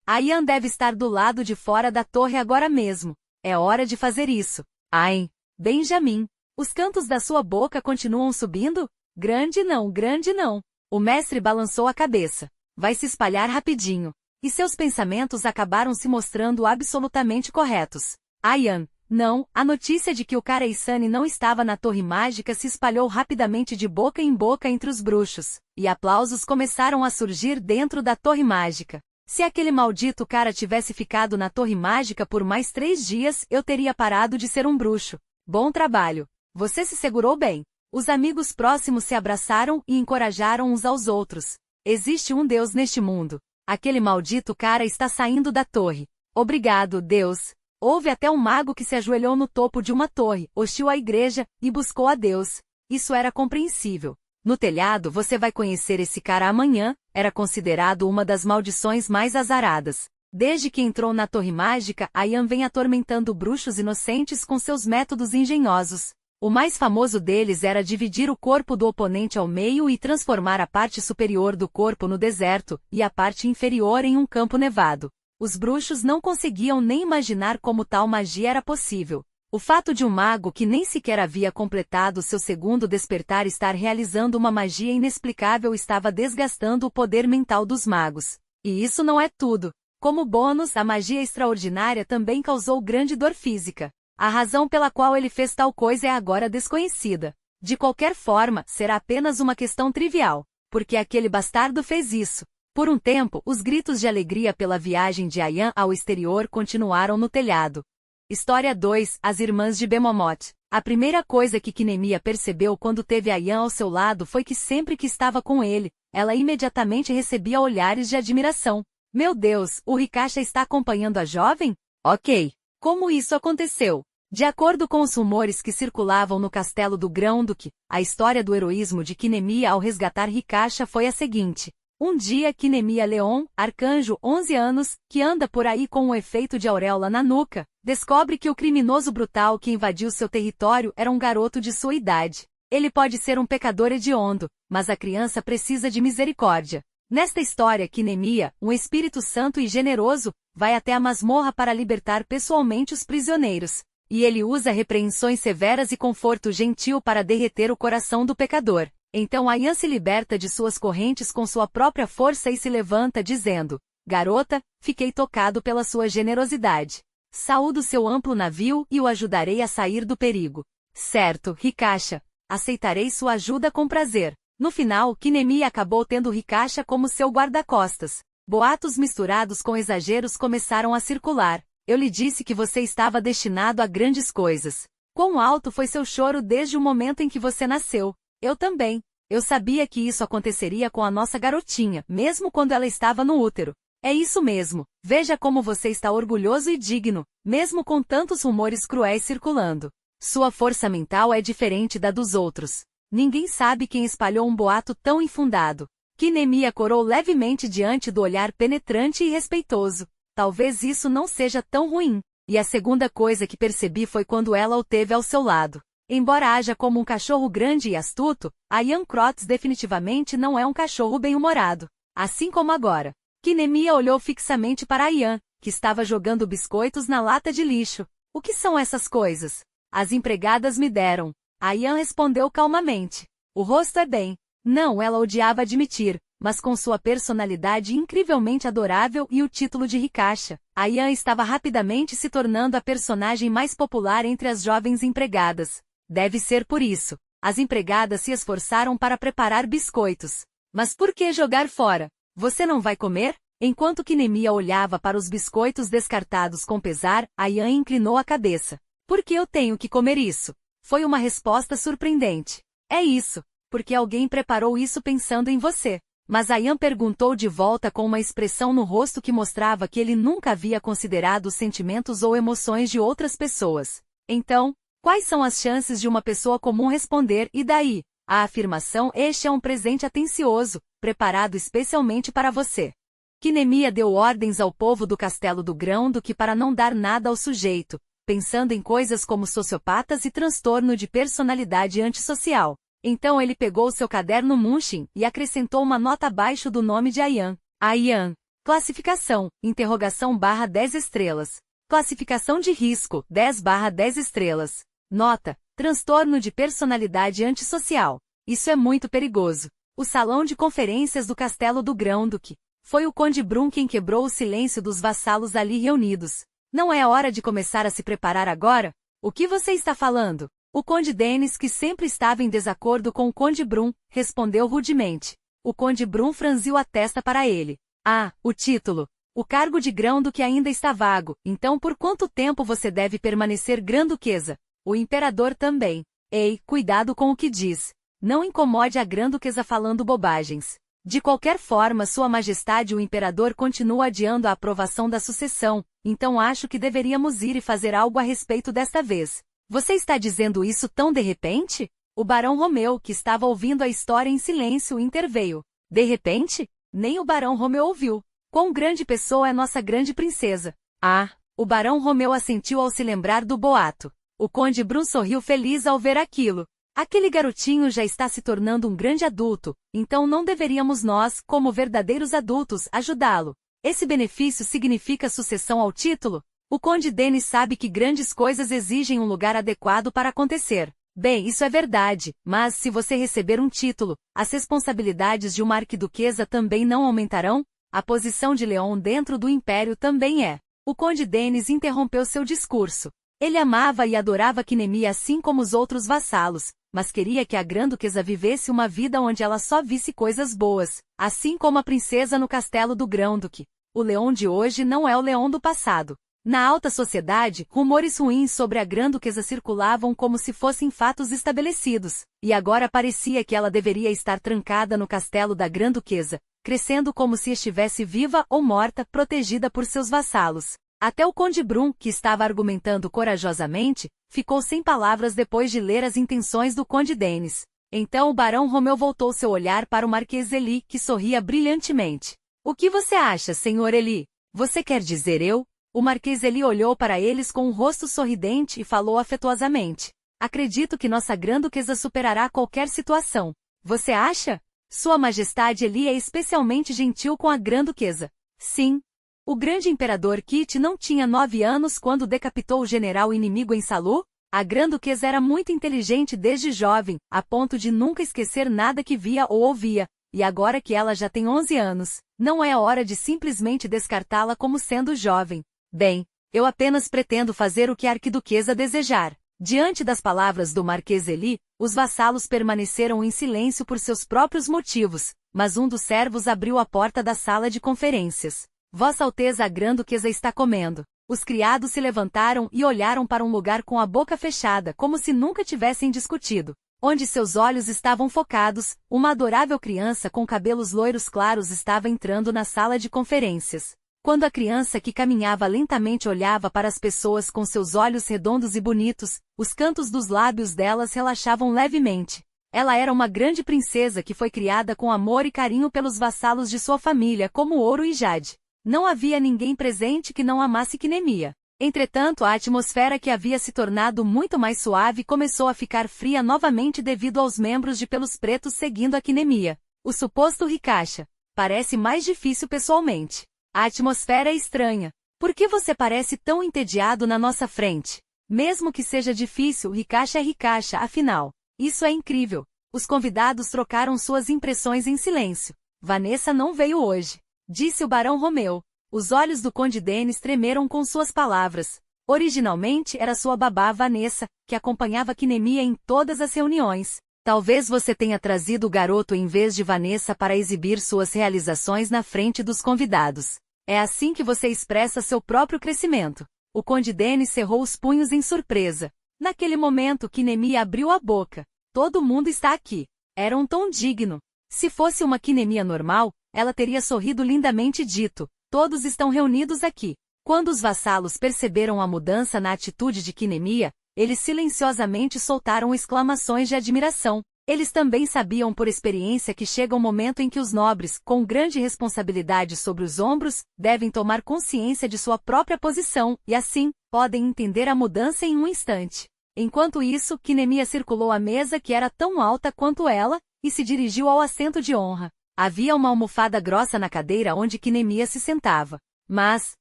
A Yan deve estar do lado de fora da torre agora mesmo. É hora de fazer isso. Ai, Benjamin. Os cantos da sua boca continuam subindo? Grande não, grande não. O mestre balançou a cabeça. Vai se espalhar rapidinho. E seus pensamentos acabaram se mostrando absolutamente corretos. Yan, não, a notícia de que o Karaisane não estava na torre mágica se espalhou rapidamente de boca em boca entre os bruxos, e aplausos começaram a surgir dentro da torre mágica. Se aquele maldito cara tivesse ficado na torre mágica por mais 3 dias, eu teria parado de ser um bruxo. Bom trabalho. Você se segurou bem. Os amigos próximos se abraçaram e encorajaram uns aos outros. Existe um Deus neste mundo. Aquele maldito cara está saindo da torre. Obrigado, Deus. Houve até um mago que se ajoelhou no topo de uma torre, hostil à igreja, e buscou a Deus. Isso era compreensível. No telhado você vai conhecer esse cara amanhã, era considerado uma das maldições mais azaradas. Desde que entrou na torre mágica, a Yan vem atormentando bruxos inocentes com seus métodos engenhosos. O mais famoso deles era dividir o corpo do oponente ao meio e transformar a parte superior do corpo no deserto, e a parte inferior em um campo nevado. Os bruxos não conseguiam nem imaginar como tal magia era possível. O fato de um mago que nem sequer havia completado seu segundo despertar estar realizando uma magia inexplicável estava desgastando o poder mental dos magos. E isso não é tudo. Como bônus, a magia extraordinária também causou grande dor física. A razão pela qual ele fez tal coisa é agora desconhecida. De qualquer forma, será apenas uma questão trivial. Porque aquele bastardo fez isso. Por um tempo, os gritos de alegria pela viagem de Yan ao exterior continuaram no telhado. História 2, As Irmãs de Bemomoth. A primeira coisa que Kinemia percebeu quando teve a Yan ao seu lado foi que sempre que estava com ele, ela imediatamente recebia olhares de admiração. Meu Deus, o Hikasha está acompanhando a jovem? Ok. Como isso aconteceu? De acordo com os rumores que circulavam no castelo do Grão-Duque, a história do heroísmo de Kinemia ao resgatar Hikasha foi a seguinte. Um dia Kinemia Leon, arcanjo 11 anos, que anda por aí com um efeito de auréola na nuca, descobre que o criminoso brutal que invadiu seu território era um garoto de sua idade. Ele pode ser um pecador hediondo, mas a criança precisa de misericórdia. Nesta história Kinemia, um espírito santo e generoso, vai até a masmorra para libertar pessoalmente os prisioneiros. E ele usa repreensões severas e conforto gentil para derreter o coração do pecador. Então a Yan se liberta de suas correntes com sua própria força e se levanta dizendo, garota, fiquei tocado pela sua generosidade. Saúdo seu amplo navio e o ajudarei a sair do perigo. Certo, Hikasha. Aceitarei sua ajuda com prazer. No final, Kinemia acabou tendo Hikasha como seu guarda-costas. Boatos misturados com exageros começaram a circular. Eu lhe disse que você estava destinado a grandes coisas. Quão alto foi seu choro desde o momento em que você nasceu? Eu também. Eu sabia que isso aconteceria com a nossa garotinha, mesmo quando ela estava no útero. É isso mesmo. Veja como você está orgulhoso e digno, mesmo com tantos rumores cruéis circulando. Sua força mental é diferente da dos outros. Ninguém sabe quem espalhou um boato tão infundado. Kinemia corou levemente diante do olhar penetrante e respeitoso. Talvez isso não seja tão ruim. E a segunda coisa que percebi foi quando ela o teve ao seu lado. Embora haja como um cachorro grande e astuto, a Yan Krotz definitivamente não é um cachorro bem-humorado. Assim como agora. Kinemia olhou fixamente para a Yan, que estava jogando biscoitos na lata de lixo. O que são essas coisas? As empregadas me deram. A Yan respondeu calmamente. O rosto é bem. Não, ela odiava admitir, mas com sua personalidade incrivelmente adorável e o título de Hikasha, a Yan estava rapidamente se tornando a personagem mais popular entre as jovens empregadas. Deve ser por isso. As empregadas se esforçaram para preparar biscoitos. Mas por que jogar fora? Você não vai comer? Enquanto Kinemia olhava para os biscoitos descartados com pesar, Ayan inclinou a cabeça. Por que eu tenho que comer isso? Foi uma resposta surpreendente. É isso, porque alguém preparou isso pensando em você. Mas Ayan perguntou de volta com uma expressão no rosto que mostrava que ele nunca havia considerado os sentimentos ou emoções de outras pessoas. Então, quais são as chances de uma pessoa comum responder "e daí?" A afirmação "este é um presente atencioso, preparado especialmente para você." Kinemia deu ordens ao povo do castelo do Grão-Duque para não dar nada ao sujeito, pensando em coisas como sociopatas e transtorno de personalidade antissocial. Então ele pegou seu caderno Munshin e acrescentou uma nota abaixo do nome de Ayan. Ayan. Classificação, *10 estrelas. Classificação de risco, 10/10 estrelas. Nota, transtorno de personalidade antissocial. Isso é muito perigoso. O salão de conferências do castelo do Grão-Duque. Foi o Conde Brun quem quebrou o silêncio dos vassalos ali reunidos. Não é hora de começar a se preparar agora? O que você está falando? O Conde Dennis, que sempre estava em desacordo com o Conde Brun, respondeu rudemente. O Conde Brun franziu a testa para ele. Ah, o título. O cargo de Grão-Duque ainda está vago, então por quanto tempo você deve permanecer Grã-Duquesa? O imperador também. Ei, cuidado com o que diz. Não incomode a Grã-Duquesa falando bobagens. De qualquer forma, Sua Majestade o Imperador continua adiando a aprovação da sucessão, então acho que deveríamos ir e fazer algo a respeito desta vez. Você está dizendo isso tão de repente? O Barão Romeu, que estava ouvindo a história em silêncio, interveio. De repente? Nem o Barão Romeu ouviu. Quão grande pessoa é nossa grande princesa? Ah! O Barão Romeu assentiu ao se lembrar do boato. O Conde Brun sorriu feliz ao ver aquilo. Aquele garotinho já está se tornando um grande adulto, então não deveríamos nós, como verdadeiros adultos, ajudá-lo. Esse benefício significa sucessão ao título? O Conde Dennis sabe que grandes coisas exigem um lugar adequado para acontecer. Bem, isso é verdade, mas se você receber um título, as responsabilidades de uma arquiduquesa também não aumentarão? A posição de Leon dentro do Império também é. O Conde Dennis interrompeu seu discurso. Ele amava e adorava Kinemia assim como os outros vassalos, mas queria que a Grã-Duquesa vivesse uma vida onde ela só visse coisas boas, assim como a princesa no castelo do Grão-Duque. O Leon de hoje não é o Leon do passado. Na alta sociedade, rumores ruins sobre a Grã-Duquesa circulavam como se fossem fatos estabelecidos, e agora parecia que ela deveria estar trancada no castelo da Grã-Duquesa, crescendo como se estivesse viva ou morta, protegida por seus vassalos. Até o Conde Brun, que estava argumentando corajosamente, ficou sem palavras depois de ler as intenções do Conde Dennis. Então o Barão Romeu voltou seu olhar para o Marquês Eli, que sorria brilhantemente. O que você acha, Senhor Eli? Você quer dizer eu? O Marquês Eli olhou para eles com um rosto sorridente e falou afetuosamente. Acredito que nossa Grã-Duquesa superará qualquer situação. Você acha? Sua Majestade Eli é especialmente gentil com a Grã-Duquesa. Sim. O grande imperador Kit não tinha 9 anos quando decapitou o general inimigo em Salu? A Grã-Duquesa era muito inteligente desde jovem, a ponto de nunca esquecer nada que via ou ouvia, e agora que ela já tem 11 anos, não é a hora de simplesmente descartá-la como sendo jovem. Bem, eu apenas pretendo fazer o que a arquiduquesa desejar. Diante das palavras do Marquês Eli, os vassalos permaneceram em silêncio por seus próprios motivos, mas um dos servos abriu a porta da sala de conferências. Vossa Alteza a Grã-Duquesa está comendo. Os criados se levantaram e olharam para um lugar com a boca fechada, como se nunca tivessem discutido. Onde seus olhos estavam focados, uma adorável criança com cabelos loiros claros estava entrando na sala de conferências. Quando a criança que caminhava lentamente olhava para as pessoas com seus olhos redondos e bonitos, os cantos dos lábios delas relaxavam levemente. Ela era uma grande princesa que foi criada com amor e carinho pelos vassalos de sua família como Ouro e Jade. Não havia ninguém presente que não amasse Kinemia. Entretanto, a atmosfera que havia se tornado muito mais suave começou a ficar fria novamente devido aos membros de Pelos Pretos seguindo a Kinemia. O suposto Ricasha. Parece mais difícil pessoalmente. A atmosfera é estranha. Por que você parece tão entediado na nossa frente? Mesmo que seja difícil, Ricasha é Ricasha, afinal. Isso é incrível. Os convidados trocaram suas impressões em silêncio. Vanessa não veio hoje, disse o Barão Romeu. Os olhos do Conde Dennis tremeram com suas palavras. Originalmente era sua babá Vanessa, que acompanhava Kinemia em todas as reuniões. Talvez você tenha trazido o garoto em vez de Vanessa para exibir suas realizações na frente dos convidados. É assim que você expressa seu próprio crescimento. O Conde Dennis cerrou os punhos em surpresa. Naquele momento Kinemia abriu a boca. Todo mundo está aqui. Era um tom digno. Se fosse uma Kinemia normal, ela teria sorrido lindamente e dito: todos estão reunidos aqui. Quando os vassalos perceberam a mudança na atitude de Kinemia, eles silenciosamente soltaram exclamações de admiração. Eles também sabiam por experiência que chega um momento em que os nobres, com grande responsabilidade sobre os ombros, devem tomar consciência de sua própria posição, e assim, podem entender a mudança em um instante. Enquanto isso, Kinemia circulou a mesa que era tão alta quanto ela, e se dirigiu ao assento de honra. Havia uma almofada grossa na cadeira onde Kinemia se sentava. Mas,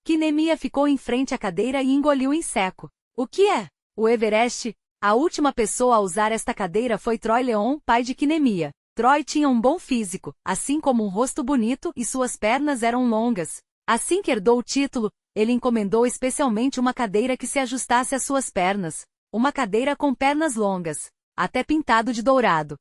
Kinemia ficou em frente à cadeira e engoliu em seco. O que é? O Everest? A última pessoa a usar esta cadeira foi Troy Leon, pai de Kinemia. Troy tinha um bom físico, assim como um rosto bonito e suas pernas eram longas. Assim que herdou o título, ele encomendou especialmente uma cadeira que se ajustasse às suas pernas. Uma cadeira com pernas longas, até pintado de dourado.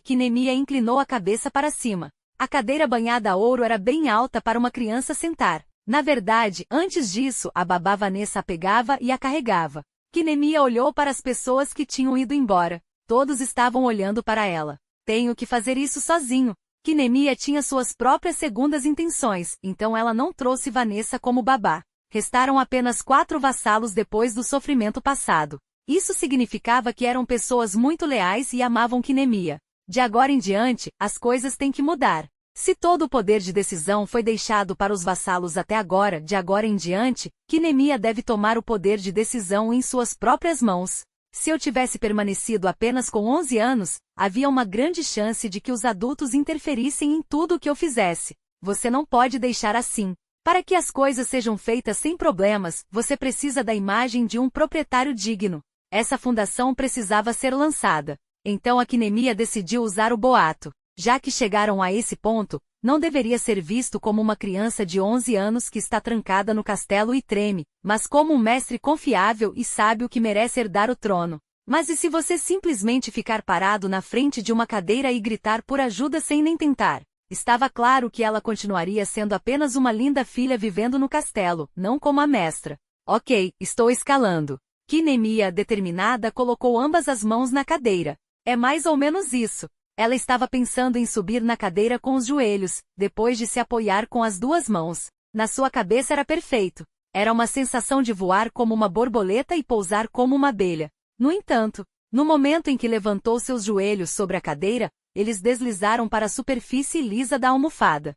Kinemia inclinou a cabeça para cima. A cadeira banhada a ouro era bem alta para uma criança sentar. Na verdade, antes disso, a babá Vanessa a pegava e a carregava. Kinemia olhou para as pessoas que tinham ido embora. Todos estavam olhando para ela. Tenho que fazer isso sozinho. Kinemia tinha suas próprias segundas intenções, então ela não trouxe Vanessa como babá. Restaram apenas 4 vassalos depois do sofrimento passado. Isso significava que eram pessoas muito leais e amavam Kinemia. De agora em diante, as coisas têm que mudar. Se todo o poder de decisão foi deixado para os vassalos até agora, de agora em diante, Kinemia deve tomar o poder de decisão em suas próprias mãos. Se eu tivesse permanecido apenas com 11 anos, havia uma grande chance de que os adultos interferissem em tudo o que eu fizesse. Você não pode deixar assim. Para que as coisas sejam feitas sem problemas, você precisa da imagem de um proprietário digno. Essa fundação precisava ser lançada. Então a Kinemia decidiu usar o boato. Já que chegaram a esse ponto, não deveria ser visto como uma criança de 11 anos que está trancada no castelo e treme, mas como um mestre confiável e sábio que merece herdar o trono. Mas e se você simplesmente ficar parado na frente de uma cadeira e gritar por ajuda sem nem tentar? Estava claro que ela continuaria sendo apenas uma linda filha vivendo no castelo, não como a mestra. Ok, estou escalando. Kinemia, determinada, colocou ambas as mãos na cadeira. É mais ou menos isso. Ela estava pensando em subir na cadeira com os joelhos, depois de se apoiar com as 2 mãos. Na sua cabeça era perfeito. Era uma sensação de voar como uma borboleta e pousar como uma abelha. No entanto, no momento em que levantou seus joelhos sobre a cadeira, eles deslizaram para a superfície lisa da almofada.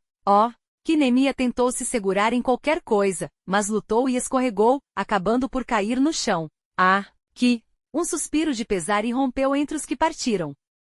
Kinemia tentou se segurar em qualquer coisa, mas lutou e escorregou, acabando por cair no chão. Um suspiro de pesar irrompeu entre os que partiram.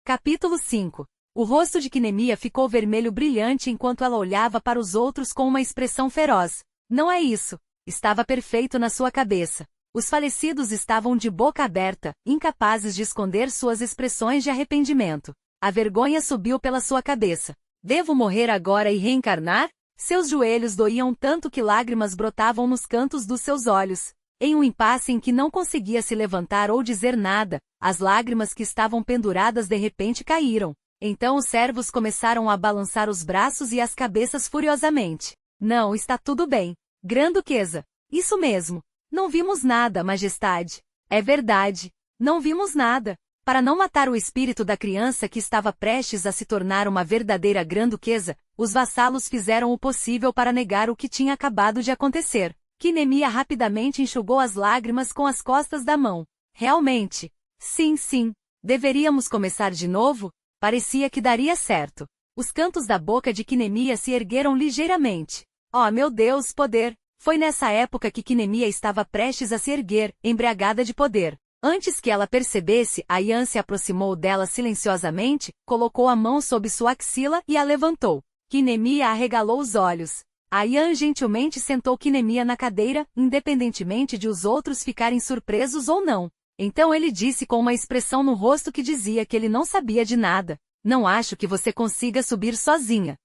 Capítulo 5. O rosto de Kinemia ficou vermelho brilhante enquanto ela olhava para os outros com uma expressão feroz. Não é isso. Estava perfeito na sua cabeça. Os falecidos estavam de boca aberta, incapazes de esconder suas expressões de arrependimento. A vergonha subiu pela sua cabeça. Devo morrer agora e reencarnar? Seus joelhos doíam tanto que lágrimas brotavam nos cantos dos seus olhos. Em um impasse em que não conseguia se levantar ou dizer nada, as lágrimas que estavam penduradas de repente caíram. Então os servos começaram a balançar os braços e as cabeças furiosamente. Não, está tudo bem. Grã-Duquesa. Isso mesmo. Não vimos nada, Majestade. É verdade. Não vimos nada. Para não matar o espírito da criança que estava prestes a se tornar uma verdadeira Grã-Duquesa, os vassalos fizeram o possível para negar o que tinha acabado de acontecer. Kinemia rapidamente enxugou as lágrimas com as costas da mão. Realmente. Sim. Deveríamos começar de novo? Parecia que daria certo. Os cantos da boca de Kinemia se ergueram ligeiramente. Oh meu Deus, poder! Foi nessa época que Kinemia estava prestes a se erguer, embriagada de poder. Antes que ela percebesse, a Yan se aproximou dela silenciosamente, colocou a mão sob sua axila e a levantou. Kinemia arregalou os olhos. A Yan gentilmente sentou Kinemia na cadeira, independentemente de os outros ficarem surpresos ou não. Então ele disse com uma expressão no rosto que dizia que ele não sabia de nada. Não acho que você consiga subir sozinha.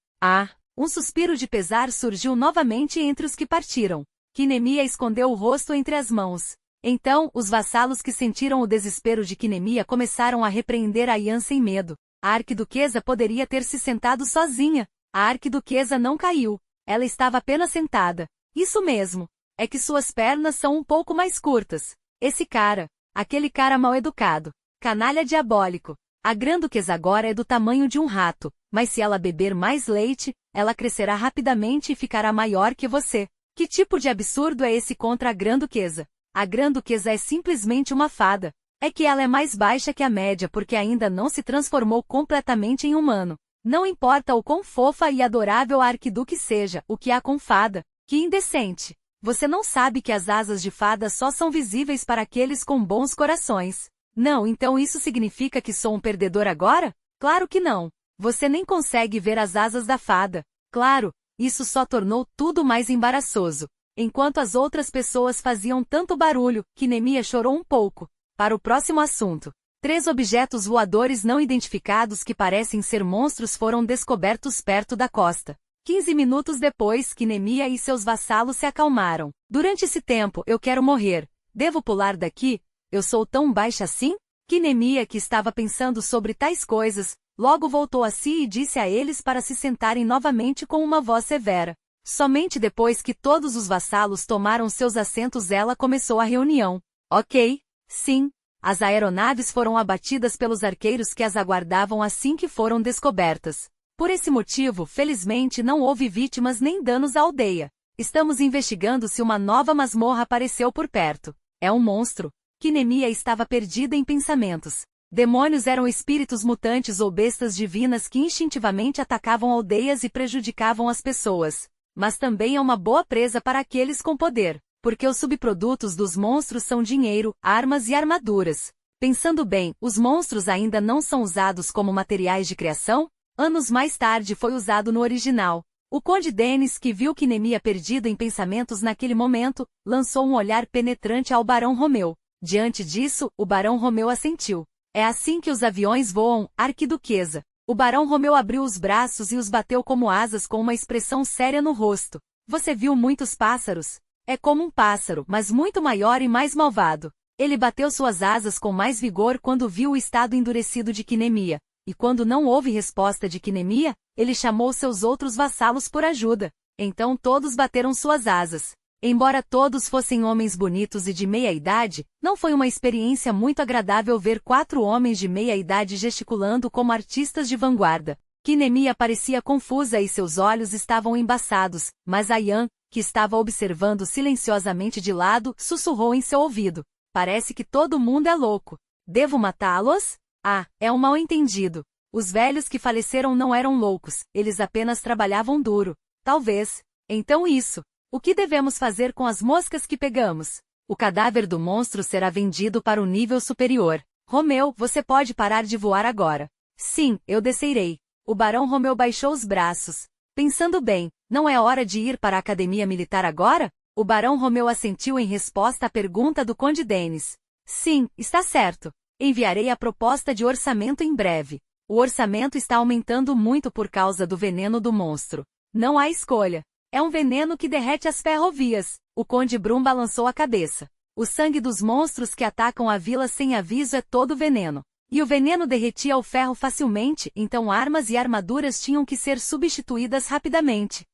Um suspiro de pesar surgiu novamente entre os que partiram. Kinemia escondeu o rosto entre as mãos. Então, os vassalos que sentiram o desespero de Quinemia começaram a repreender a Yan sem medo. A arquiduquesa poderia ter se sentado sozinha. A arquiduquesa não caiu. Ela estava apenas sentada. Isso mesmo. É que suas pernas são um pouco mais curtas. Esse cara. Aquele cara mal educado. Canalha diabólico. A grã-duquesa agora é do tamanho de um rato, mas se ela beber mais leite, ela crescerá rapidamente e ficará maior que você. Que tipo de absurdo é esse contra a grã-duquesa? A grã-duquesa é simplesmente uma fada. É que ela é mais baixa que a média porque ainda não se transformou completamente em humano. Não importa o quão fofa e adorável a arquiduque seja, o que há com fada. Que indecente! Você não sabe que as asas de fada só são visíveis para aqueles com bons corações. Não, então isso significa que sou um perdedor agora? Claro que não. Você nem consegue ver as asas da fada. Claro, isso só tornou tudo mais embaraçoso. Enquanto as outras pessoas faziam tanto barulho, Quinemia chorou um pouco. Para o próximo assunto. 3 objetos voadores não identificados que parecem ser monstros foram descobertos perto da costa. 15 minutos depois, Quinemia e seus vassalos se acalmaram. Durante esse tempo, eu quero morrer. Devo pular daqui? Eu sou tão baixa assim? Quinemia, que estava pensando sobre tais coisas, logo voltou a si e disse a eles para se sentarem novamente com uma voz severa. Somente depois que todos os vassalos tomaram seus assentos ela começou a reunião. Ok, sim. As aeronaves foram abatidas pelos arqueiros que as aguardavam assim que foram descobertas. Por esse motivo, felizmente não houve vítimas nem danos à aldeia. Estamos investigando se uma nova masmorra apareceu por perto. É um monstro. Quinemia estava perdida em pensamentos. Demônios eram espíritos mutantes ou bestas divinas que instintivamente atacavam aldeias e prejudicavam as pessoas. Mas também é uma boa presa para aqueles com poder, porque os subprodutos dos monstros são dinheiro, armas e armaduras. Pensando bem, os monstros ainda não são usados como materiais de criação? Anos mais tarde foi usado no original. O Conde Dennis, que viu Quinemia perdida em pensamentos naquele momento, lançou um olhar penetrante ao Barão Romeu. Diante disso, o Barão Romeu assentiu. É assim que os aviões voam, arquiduquesa. O Barão Romeu abriu os braços e os bateu como asas com uma expressão séria no rosto. Você viu muitos pássaros? É como um pássaro, mas muito maior e mais malvado. Ele bateu suas asas com mais vigor quando viu o estado endurecido de Quinemia. E quando não houve resposta de Quinemia, ele chamou seus outros vassalos por ajuda. Então todos bateram suas asas. Embora todos fossem homens bonitos e de meia-idade, não foi uma experiência muito agradável ver 4 homens de meia-idade gesticulando como artistas de vanguarda. Quinemia parecia confusa e seus olhos estavam embaçados, mas a Yan, que estava observando silenciosamente de lado, sussurrou em seu ouvido. Parece que todo mundo é louco. Devo matá-los? Ah, é um mal-entendido. Os velhos que faleceram não eram loucos, eles apenas trabalhavam duro. Talvez. Então isso. O que devemos fazer com as moscas que pegamos? O cadáver do monstro será vendido para o nível superior. Romeu, você pode parar de voar agora. Sim, eu descerei. O Barão Romeu baixou os braços. Pensando bem, não é hora de ir para a academia militar agora? O Barão Romeu assentiu em resposta à pergunta do Conde Dennis. Sim, está certo. Enviarei a proposta de orçamento em breve. O orçamento está aumentando muito por causa do veneno do monstro. Não há escolha. É um veneno que derrete as ferrovias. O Conde Brum balançou a cabeça. O sangue dos monstros que atacam a vila sem aviso é todo veneno. E o veneno derretia o ferro facilmente, então armas e armaduras tinham que ser substituídas rapidamente.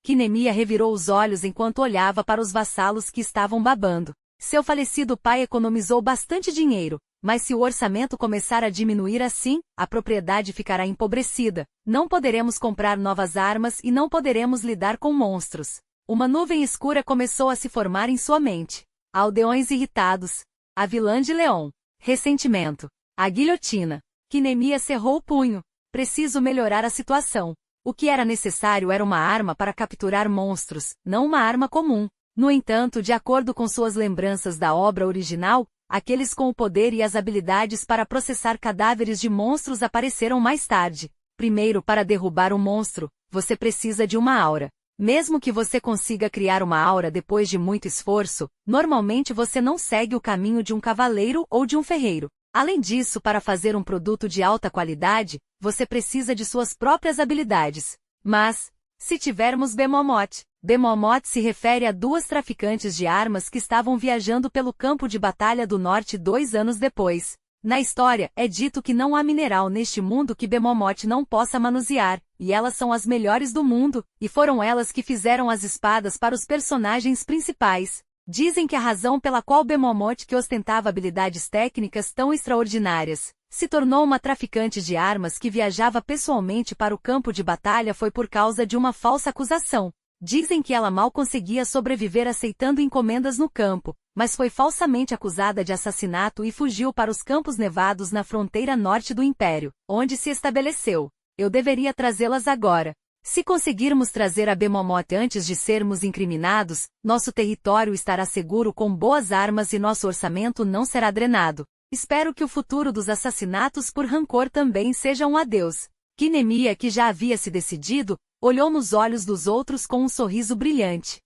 Quinemia revirou os olhos enquanto olhava para os vassalos que estavam babando. Seu falecido pai economizou bastante dinheiro, mas se o orçamento começar a diminuir assim, a propriedade ficará empobrecida. Não poderemos comprar novas armas e não poderemos lidar com monstros. Uma nuvem escura começou a se formar em sua mente. Aldeões irritados. A vilã de Leon. Ressentimento. A guilhotina. Quinemia cerrou o punho. Preciso melhorar a situação. O que era necessário era uma arma para capturar monstros, não uma arma comum. No entanto, de acordo com suas lembranças da obra original, aqueles com o poder e as habilidades para processar cadáveres de monstros apareceram mais tarde. Primeiro, para derrubar um monstro, você precisa de uma aura. Mesmo que você consiga criar uma aura depois de muito esforço, normalmente você não segue o caminho de um cavaleiro ou de um ferreiro. Além disso, para fazer um produto de alta qualidade, você precisa de suas próprias habilidades. Mas, se tivermos Bemomote, Bemomote se refere a duas traficantes de armas que estavam viajando pelo campo de batalha do norte 2 anos depois. Na história, é dito que não há mineral neste mundo que Bemomote não possa manusear, e elas são as melhores do mundo, e foram elas que fizeram as espadas para os personagens principais. Dizem que a razão pela qual Bemomote, que ostentava habilidades técnicas tão extraordinárias, se tornou uma traficante de armas que viajava pessoalmente para o campo de batalha foi por causa de uma falsa acusação. Dizem que ela mal conseguia sobreviver aceitando encomendas no campo, mas foi falsamente acusada de assassinato e fugiu para os Campos Nevados na fronteira norte do Império, onde se estabeleceu. Eu deveria trazê-las agora. Se conseguirmos trazer a Bemomote antes de sermos incriminados, nosso território estará seguro com boas armas e nosso orçamento não será drenado. Espero que o futuro dos assassinatos por rancor também seja um adeus. Kinemia, que já havia se decidido, olhou nos olhos dos outros com um sorriso brilhante.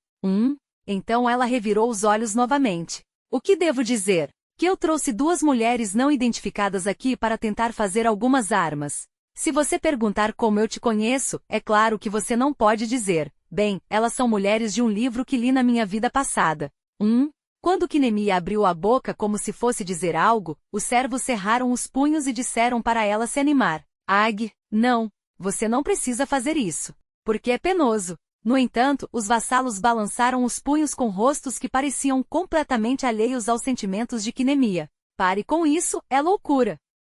Então ela revirou os olhos novamente. O que devo dizer? Que eu trouxe duas mulheres não identificadas aqui para tentar fazer algumas armas. Se você perguntar como eu te conheço, é claro que você não pode dizer. Bem, elas são mulheres de um livro que li na minha vida passada. Quando Kinemia abriu a boca como se fosse dizer algo, os servos cerraram os punhos e disseram para ela se animar. Ag, não, você não precisa fazer isso. Porque é penoso. No entanto, os vassalos balançaram os punhos com rostos que pareciam completamente alheios aos sentimentos de Kinemia. Pare com isso, é loucura.